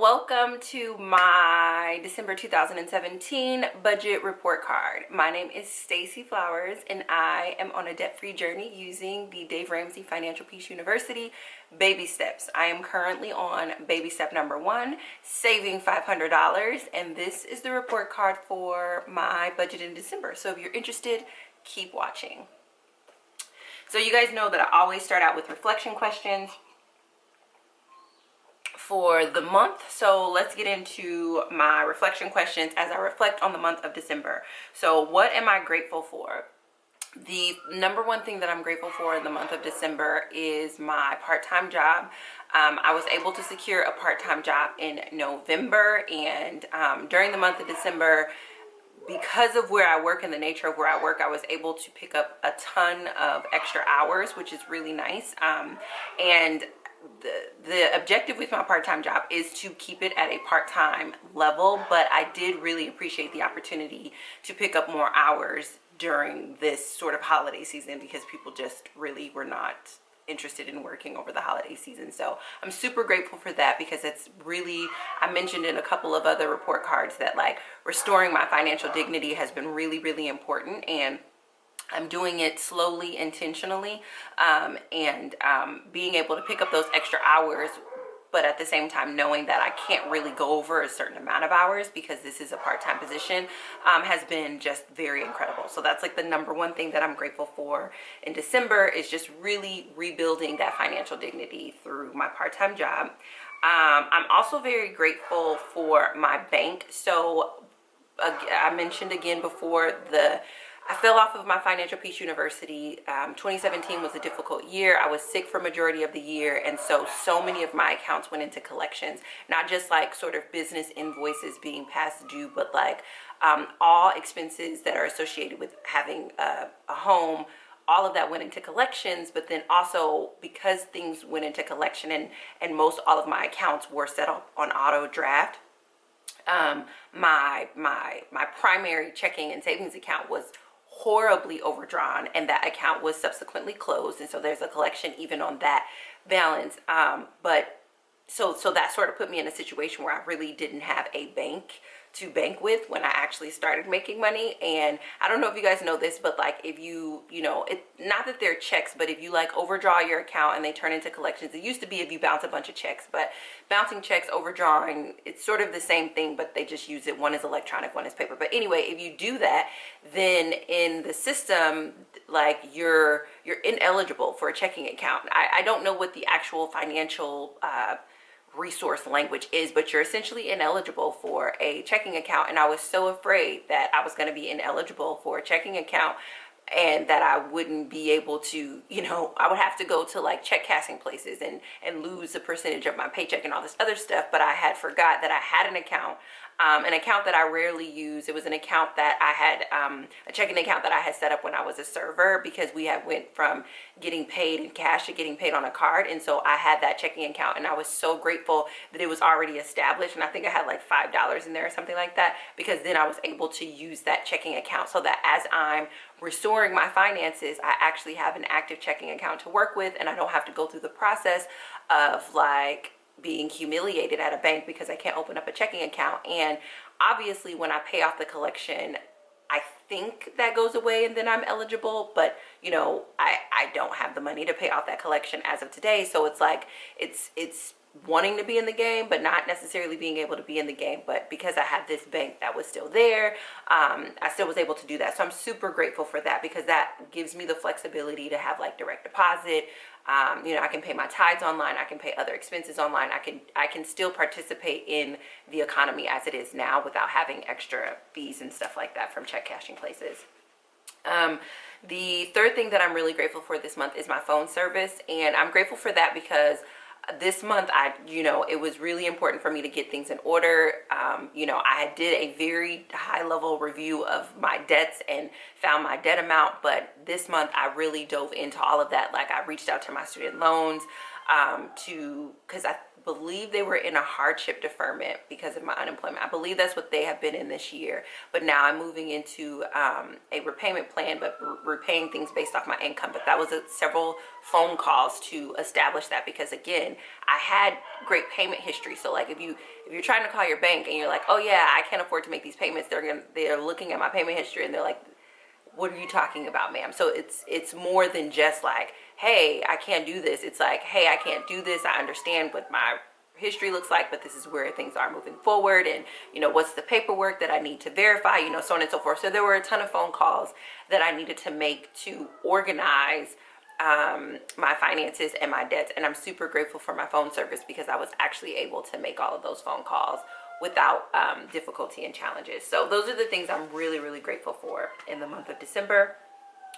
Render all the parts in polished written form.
Welcome to my December 2017 budget report card. My name is Stacey Flowers and I am on a debt-free journey using the Ramsey Financial Peace University baby steps. I am currently on baby step number 1, saving $500, and this is the report card for my budget in December. So if you're interested, keep watching. So you guys know that I always start out with reflection questions for the month. So let's get into my reflection questions as I reflect on the month of December. So what am I grateful for? The number one thing that I'm grateful for in the month of December is my part-time job. I was able to secure a part-time job in November, and during the month of December, because of where I work and the nature of where I work, I was able to pick up a ton of extra hours, which is really nice. And the objective with my part-time job is to keep it at a part-time level, but I did really appreciate the opportunity to pick up more hours during this sort of holiday season because people just really were not interested in working over the holiday season. So I'm super grateful for that because it's really, I mentioned in a couple of other report cards that like restoring my financial dignity has been really, really important, and I'm doing it slowly, intentionally, and being able to pick up those extra hours, but at the same time knowing that I can't really go over a certain amount of hours because this is a part-time position, has been just very incredible. So that's like the number one thing that I'm grateful for in December, is just really rebuilding that financial dignity through my part-time job. I'm also very grateful for my bank. So I mentioned again before, I fell off of my Financial Peace University. 2017 was a difficult year. I was sick for majority of the year, and so many of my accounts went into collections. Not just like sort of business invoices being past due, but like all expenses that are associated with having a home. All of that went into collections, but then also because things went into collection and most all of my accounts were set up on auto draft, my primary checking and savings account was horribly overdrawn, and that account was subsequently closed, and so there's a collection even on that balance. But so that sort of put me in a situation where I really didn't have a bank to bank with when I actually started making money. And I don't know if you guys know this, but like if you know, it, not that they're checks, but if you like overdraw your account and they turn into collections, it used to be if you bounce a bunch of checks, but bouncing checks, overdrawing, it's sort of the same thing, but they just use it, one is electronic, one is paper. But anyway, if you do that, then in the system, like you're ineligible for a checking account. I don't know what the actual financial resource language is, but you're essentially ineligible for a checking account. And I was so afraid that I was going to be ineligible for a checking account and that I wouldn't be able to, you know, I would have to go to like check cashing places and lose a percentage of my paycheck and all this other stuff. But I had forgot that I had an account that I rarely use. It was an account that I had, a checking account that I had set up when I was a server, because we had went from getting paid in cash to getting paid on a card. And so I had that checking account, and I was so grateful that it was already established. And I think I had like $5 in there or something like that, because then I was able to use that checking account so that as I'm restoring my finances, I actually have an active checking account to work with, and I don't have to go through the process of like being humiliated at a bank because I can't open up a checking account. And obviously when I pay off the collection, I think that goes away and then I'm eligible, but you know, I don't have the money to pay off that collection as of today. So it's like, it's wanting to be in the game, but not necessarily being able to be in the game. But because I had this bank that was still there, I still was able to do that. So I'm super grateful for that, because that gives me the flexibility to have like direct deposit. You know, I can pay my tithes online, I can pay other expenses online, I can still participate in the economy as it is now without having extra fees and stuff like that from check cashing places. The third thing that I'm really grateful for this month is my phone service, and I'm grateful for that because this month, you know, it was really important for me to get things in order. You know, I did a very high level review of my debts and found my debt amount, but this month I really dove into all of that. Like I reached out to my student loans because believe they were in a hardship deferment because of my unemployment. I believe that's what they have been in this year. But now I'm moving into a repayment plan, but repaying things based off my income. But that was several phone calls to establish that, because again, I had great payment history. So like if you're trying to call your bank and you're like, oh yeah, I can't afford to make these payments, they're looking at my payment history and they're like, what are you talking about, ma'am? So it's more than just like, hey, I can't do this. It's like, hey, I can't do this. I understand what my history looks like, but this is where things are moving forward. And, what's the paperwork that I need to verify, so on and so forth. So there were a ton of phone calls that I needed to make to organize my finances and my debts. And I'm super grateful for my phone service, because I was actually able to make all of those phone calls without difficulty and challenges. So those are the things I'm really, really grateful for in the month of December.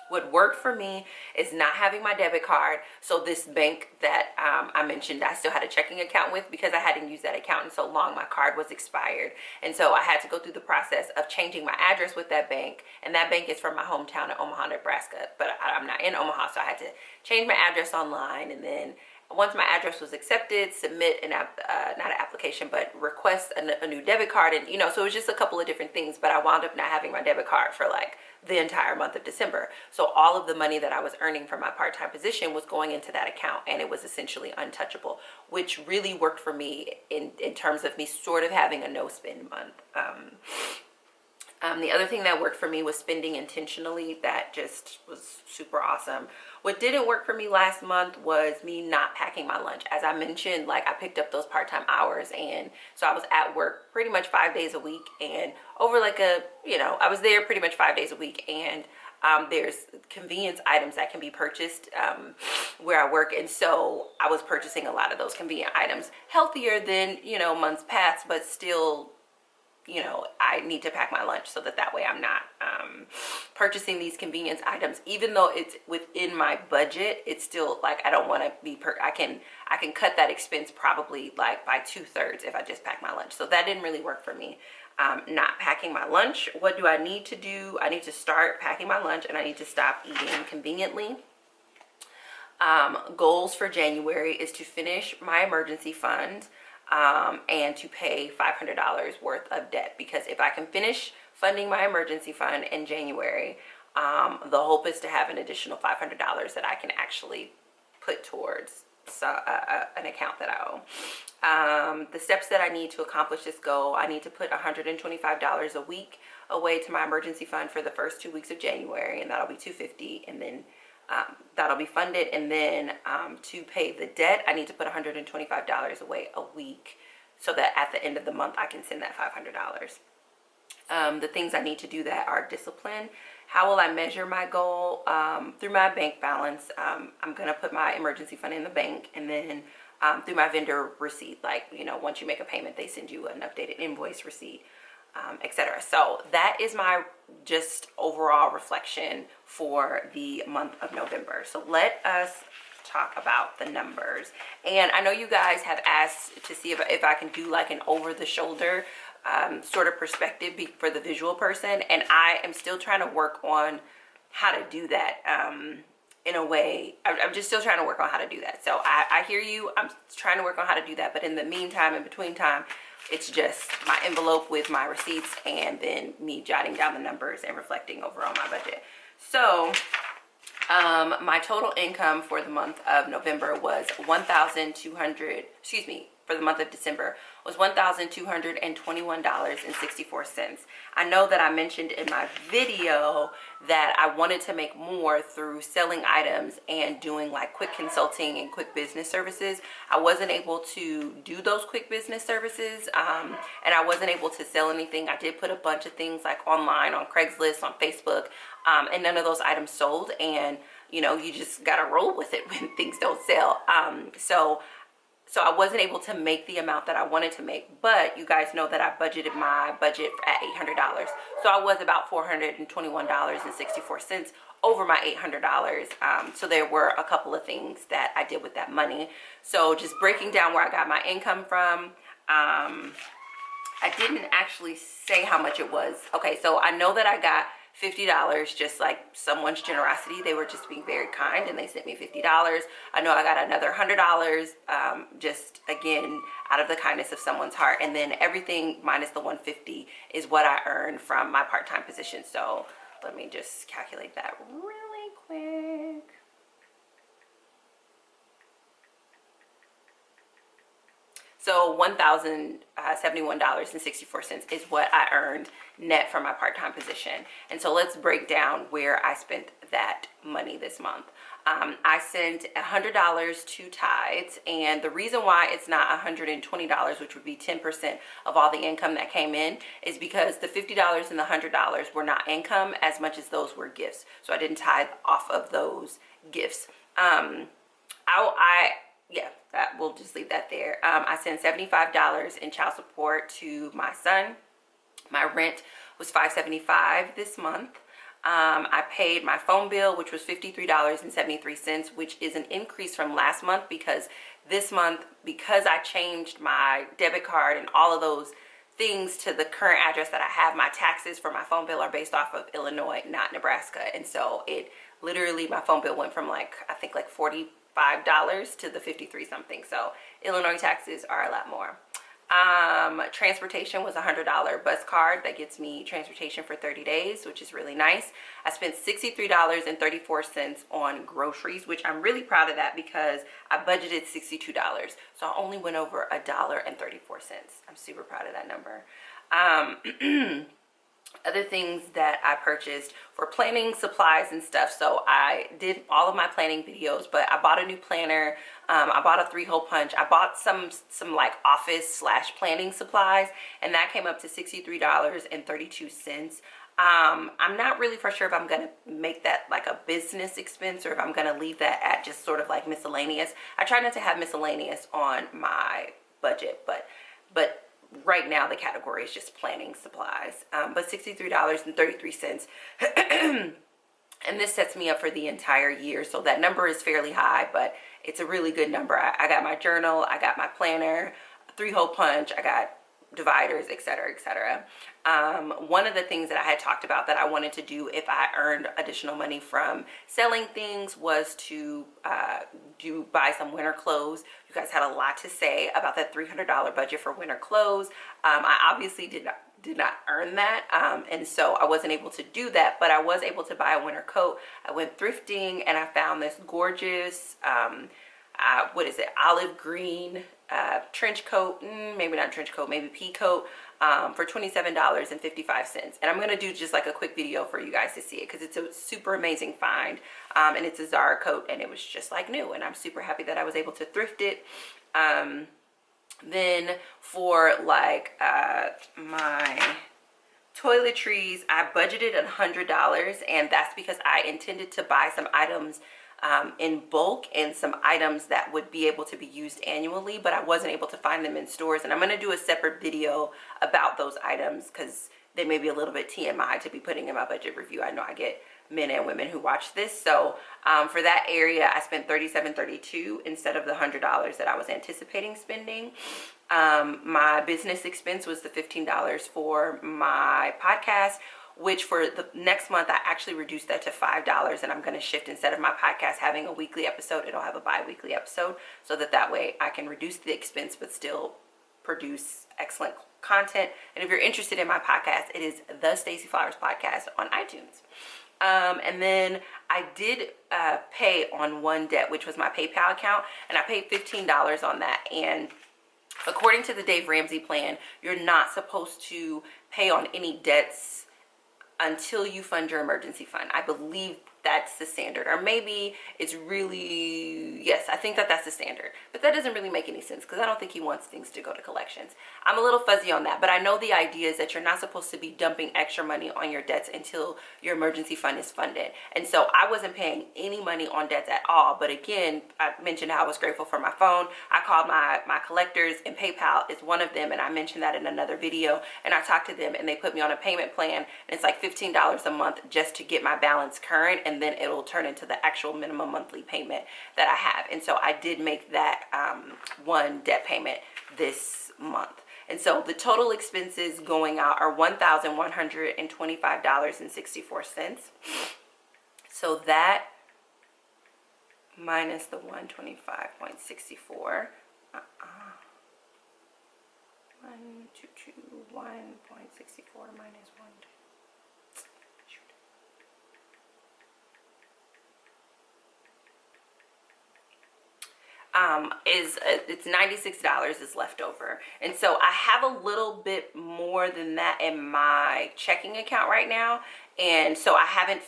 What worked for me is not having my debit card. So this bank that I mentioned, I still had a checking account with, because I hadn't used that account in so long. My card was expired. And so I had to go through the process of changing my address with that bank. And that bank is from my hometown of Omaha, Nebraska. But I'm not in Omaha, so I had to change my address online. And then once my address was accepted, submit not an application, but request a new debit card. And, so it was just a couple of different things, but I wound up not having my debit card for like the entire month of December. So all of the money that I was earning from my part-time position was going into that account, and it was essentially untouchable, which really worked for me in terms of me sort of having a no-spend month. The other thing that worked for me was spending intentionally. That just was super awesome. What didn't work for me last month was me not packing my lunch. As I mentioned, like I picked up those part-time hours, and so I was at work pretty much 5 days a week, and over like I was there pretty much 5 days a week, and there's convenience items that can be purchased where I work. And so I was purchasing a lot of those convenient items, healthier than, months past, but still, I need to pack my lunch so that way I'm not purchasing these convenience items. Even though it's within my budget, it's still like, I don't want to be, I can cut that expense probably like by 2/3 if I just pack my lunch. So that didn't really work for me. Not packing my lunch. What do I need to do? I need to start packing my lunch, and I need to stop eating conveniently. Goals for January is to finish my emergency fund and to pay $500 worth of debt, because if I can finish funding my emergency fund in January, the hope is to have an additional $500 that I can actually put towards an account that I owe. The steps that I need to accomplish this goal: I need to put $125 a week away to my emergency fund for the first 2 weeks of January, and that'll be $250, and then that'll be funded. And then to pay the debt, I need to put $125 away a week, so that at the end of the month I can send that $500. The things I need to do that are discipline. How will I measure my goal? Through my bank balance. I'm going to put my emergency fund in the bank, and then through my vendor receipt. Like, once you make a payment, they send you an updated invoice receipt, etc. So that is my just overall reflection for the month of November. So let us talk about the numbers. And I know you guys have asked to see if I can do like an over-the-shoulder sort of perspective for the visual person, and I am still trying to work on how to do that in a way. I'm just still trying to work on how to do that. So I hear you. I'm trying to work on how to do that, but in the meantime, in between time, it's just my envelope with my receipts, and then me jotting down the numbers and reflecting over on my budget. So my total income for the month of November was for the month of December was $1,221.64. I know that I mentioned in my video that I wanted to make more through selling items and doing like quick consulting and quick business services. I wasn't able to do those quick business services, and I wasn't able to sell anything. I did put a bunch of things like online, on Craigslist, on Facebook, and none of those items sold. And you just gotta roll with it when things don't sell. So I wasn't able to make the amount that I wanted to make, but you guys know that I budgeted my budget at $800. So I was about $421.64 over my $800. So there were a couple of things that I did with that money. So just breaking down where I got my income from, I didn't actually say how much it was. Okay, so I know that I got $50, just like someone's generosity. They were just being very kind and they sent me $50. I know I got another $100, just again, out of the kindness of someone's heart. And then everything minus the $150 is what I earned from my part-time position. So let me just calculate that really quick. So $1,071.64 is what I earned net from my part-time position. And so let's break down where I spent that money this month. I sent $100 to tithes, and the reason why it's not $120, which would be 10% of all the income that came in, is because the $50 and the $100 were not income as much as those were gifts. So I didn't tithe off of those gifts. We'll just leave that there. I sent $75 in child support to my son. My rent was $575 this month. I paid my phone bill, which was $53.73, which is an increase from last month because this month, because I changed my debit card and all of those things to the current address that I have, my taxes for my phone bill are based off of Illinois, not Nebraska. And so it literally, my phone bill went from I think $45 to the 53 something. So Illinois taxes are a lot more. Transportation was a $100 bus card that gets me transportation for 30 days, which is really nice. I spent $63.34 on groceries, which I'm really proud of that because I budgeted $62. So I only went over $1.34. I'm super proud of that number. Other things that I purchased for planning supplies and stuff. So I did all of my planning videos, but I bought a new planner. I bought a 3-hole punch. I bought some like office / planning supplies, and that came up to $63.32. I'm not really for sure if I'm gonna make that like a business expense or if I'm gonna leave that at just sort of like miscellaneous. I try not to have miscellaneous on my budget, but right now the category is just planning supplies. But $63.33. And this sets me up for the entire year. So that number is fairly high, but it's a really good number. I got my journal, I got my planner, 3-hole punch, I got dividers, etc., etc. One of the things that I had talked about that I wanted to do if I earned additional money from selling things was to buy some winter clothes. You guys had a lot to say about that $300 budget for winter clothes. I obviously did not earn that, and so I wasn't able to do that, but I was able to buy a winter coat. I went thrifting and I found this gorgeous olive green trench coat, maybe not trench coat, maybe pea coat, for $27.55. And I'm gonna do just like a quick video for you guys to see it because it's a super amazing find, and it's a Zara coat and it was just like new, and I'm super happy that I was able to thrift it. Then for like my toiletries, I budgeted $100, and that's because I intended to buy some items in bulk and some items that would be able to be used annually, but I wasn't able to find them in stores. And I'm going to do a separate video about those items because they may be a little bit TMI to be putting in my budget review. I know I get men and women who watch this. So for that area, I spent $37.32 instead of the $100 that I was anticipating spending. My business expense was the $15 for my podcast, which for the next month, I actually reduced that to $5, and I'm going to shift, instead of my podcast having a weekly episode, it'll have a bi-weekly episode, so that way I can reduce the expense but still produce excellent content. And if you're interested in my podcast, it is the Stacey Flowers Podcast on iTunes. And then I did pay on one debt, which was my PayPal account, and I paid $15 on that. And according to the Dave Ramsey plan, you're not supposed to pay on any debts until you fund your emergency fund. I believe that's the standard, or maybe it's really, yes, I think that's the standard, but that doesn't really make any sense because I don't think he wants things to go to collections. I'm a little fuzzy on that, but I know the idea is that you're not supposed to be dumping extra money on your debts until your emergency fund is funded. And so I wasn't paying any money on debts at all. But again, I mentioned how I was grateful for my phone. I called my collectors, and PayPal is one of them, and I mentioned that in another video, and I talked to them and they put me on a payment plan, and it's like $15 a month just to get my balance current, and then it'll turn into the actual minimum monthly payment that I have. And so I did make that one debt payment this month. And so the total expenses going out are $1,125.64. So that minus the 125.64. 1,221.64 minus 1. It's $96 is left over. And so I have a little bit more than that in my checking account right now. And so I haven't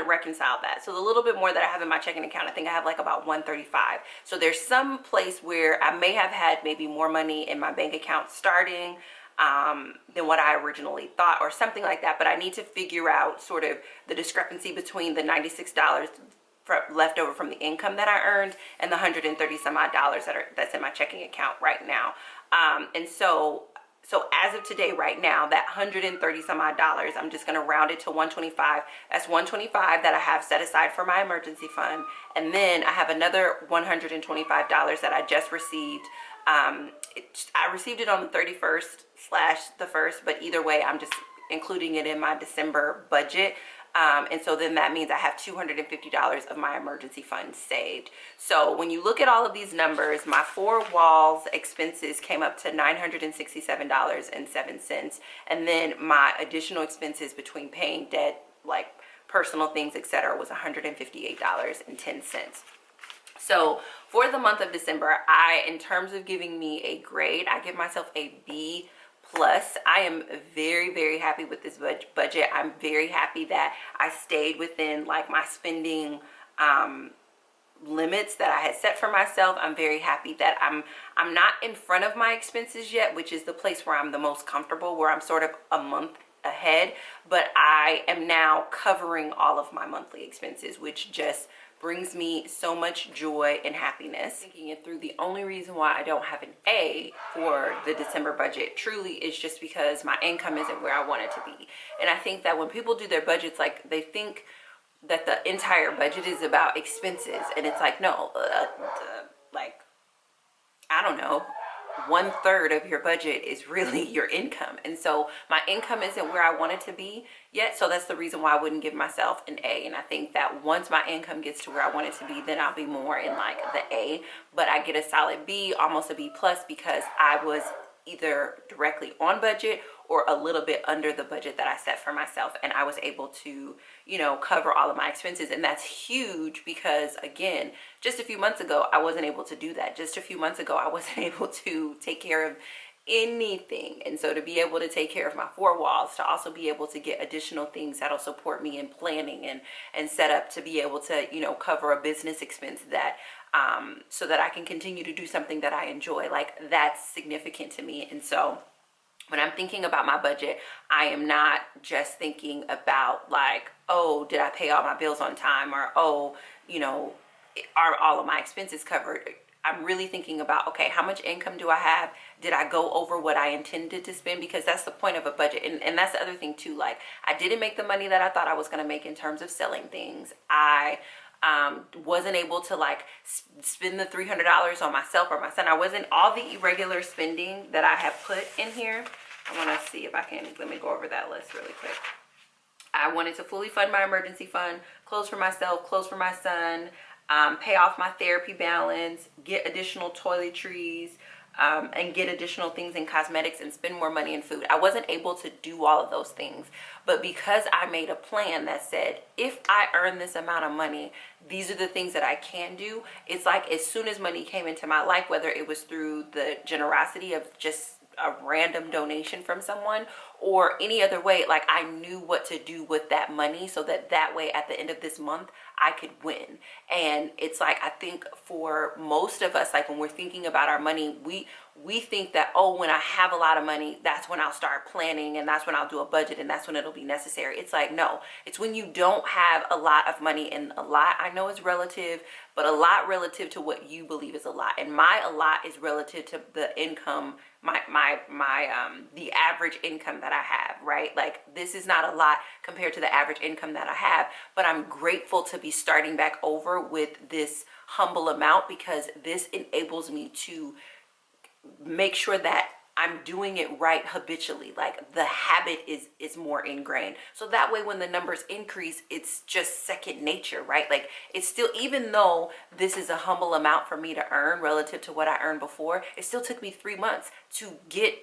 reconciled that. So the little bit more that I have in my checking account, I think I have like about 135. So there's some place where I may have had maybe more money in my bank account starting than what I originally thought or something like that. But I need to figure out sort of the discrepancy between the $96 left over from the income that I earned and the 130 some odd dollars that's in my checking account right now. And so as of today, right now, that 130 some odd dollars, I'm just going to round it to 125. That's 125 that I have set aside for my emergency fund. And then I have another $125 that I just received. I received it on the 31st/the 1st, but either way, I'm just including it in my December budget. And so then that means I have $250 of my emergency fund saved. So when you look at all of these numbers, my four walls expenses came up to $967.07. And then my additional expenses between paying debt, like personal things, etc., was $158.10. So for the month of December, in terms of giving me a grade, I give myself a B+. I am very, very happy with this budget. I'm very happy that I stayed within like my spending limits that I had set for myself. I'm very happy that I'm not in front of my expenses yet, which is the place where I'm the most comfortable, where I'm sort of a month ahead, but I am now covering all of my monthly expenses, which just brings me so much joy and happiness. Thinking it through, the only reason why I don't have an A for the December budget truly is just because my income isn't where I want it to be. And I think that when people do their budgets, like they think that the entire budget is about expenses, and it's like, no, like, I don't know, 1/3 of your budget is really your income. And so my income isn't where I want it to be yet, so that's the reason why I wouldn't give myself an A. And I think that once my income gets to where I want it to be, then I'll be more in like the A. But I get a solid B, almost a B+, because I was either directly on budget or a little bit under the budget that I set for myself, and I was able to, you know, cover all of my expenses. And that's huge because, again, just a few months ago I wasn't able to do that. Just a few months ago I wasn't able to take care of anything. And so to be able to take care of my four walls, to also be able to get additional things that'll support me in planning and set up to be able to, you know, cover a business expense that so that I can continue to do something that I enjoy, like that's significant to me. And so when I'm thinking about my budget, I am not just thinking about like, oh, did I pay all my bills on time, or oh, you know, are all of my expenses covered? I'm really thinking about, okay, how much income do I have? Did I go over what I intended to spend? Because that's the point of a budget. And that's the other thing too. Like, I didn't make the money that I thought I was going to make in terms of selling things. I wasn't able to like spend the $300 on myself or my son. I wasn't, all the irregular spending that I have put in here. I want to see if I can, let me go over that list really quick. I wanted to fully fund my emergency fund, clothes for myself, clothes for my son, pay off my therapy balance, get additional toiletries, and get additional things in cosmetics, and spend more money in food. I wasn't able to do all of those things, but because I made a plan that said, if I earn this amount of money, these are the things that I can do. It's like as soon as money came into my life, whether it was through the generosity of just a random donation from someone or any other way, like I knew what to do with that money so that that way at the end of this month I could win. And it's like, I think for most of us, like when we're thinking about our money, we think that, oh, when I have a lot of money, that's when I'll start planning, and that's when I'll do a budget, and that's when it'll be necessary. It's like, no, it's when you don't have a lot of money. And a lot, I know is relative, but a lot relative to what you believe is a lot. And my a lot is relative to the income, the average income that I have, right? Like, this is not a lot compared to the average income that I have, but I'm grateful to be starting back over with this humble amount, because this enables me to make sure that I'm doing it right habitually. Like the habit is more ingrained. So that way when the numbers increase, it's just second nature, right? Like it's still, even though this is a humble amount for me to earn relative to what I earned before, it still took me 3 months to get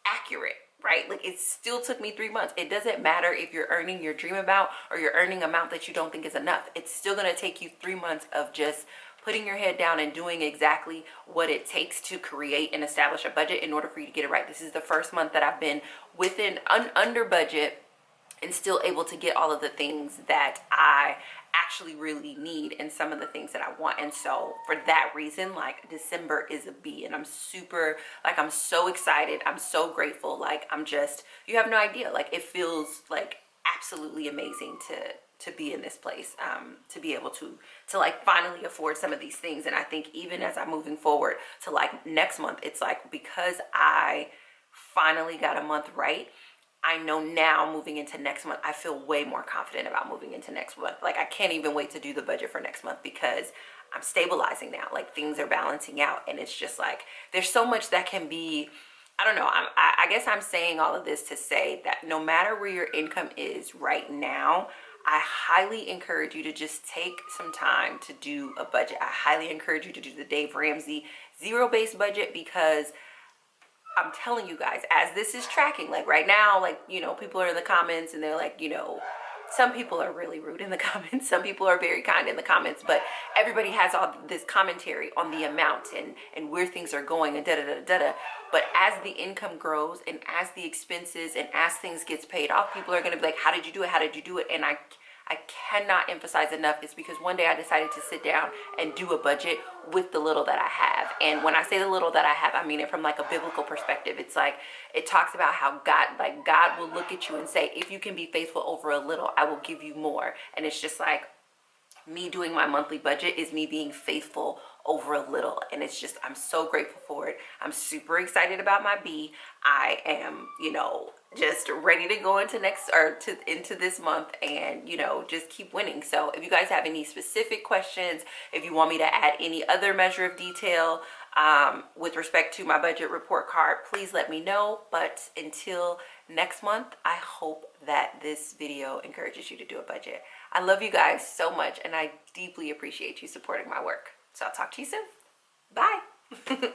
accurate, right? Like it still took me 3 months. It doesn't matter if you're earning your dream amount or you're earning amount that you don't think is enough. It's still going to take you 3 months of just putting your head down and doing exactly what it takes to create and establish a budget in order for you to get it right. This is the first month that I've been within under budget and still able to get all of the things that I actually really need and some of the things that I want. And so for that reason, like December is a B, and I'm super, like, I'm so excited. I'm so grateful. Like I'm just, you have no idea. Like it feels like absolutely amazing to be in this place, to be able to like finally afford some of these things. And I think even as I'm moving forward to like next month, it's like, because I finally got a month right, I know now moving into next month, I feel way more confident about moving into next month. Like I can't even wait to do the budget for next month because I'm stabilizing now. Like things are balancing out, and it's just like, there's so much that can be, I don't know. I guess I'm saying all of this to say that no matter where your income is right now, I highly encourage you to just take some time to do a budget. I highly encourage you to do the Dave Ramsey zero-based budget, because I'm telling you guys, as this is tracking, like right now, like, you know, people are in the comments and they're like, you know, some people are really rude in the comments. Some people are very kind in the comments, but everybody has all this commentary on the amount and where things are going and da-da-da-da-da. But as the income grows and as the expenses and as things gets paid off, people are going to be like, how did you do it? How did you do it? And I cannot emphasize enough, it's because one day I decided to sit down and do a budget with the little that I have. And when I say the little that I have, I mean it from like a biblical perspective. It's like, it talks about how God will look at you and say, if you can be faithful over a little, I will give you more. And it's just like, me doing my monthly budget is me being faithful over a little, and it's just, I'm so grateful for it. I'm super excited about my B. I am, you know, just ready to go into into this month and, you know, just keep winning. So if you guys have any specific questions, if you want me to add any other measure of detail with respect to my budget report card, please let me know. But until next month, I hope that this video encourages you to do a budget. I love you guys so much, and I deeply appreciate you supporting my work. So I'll talk to you soon. Bye.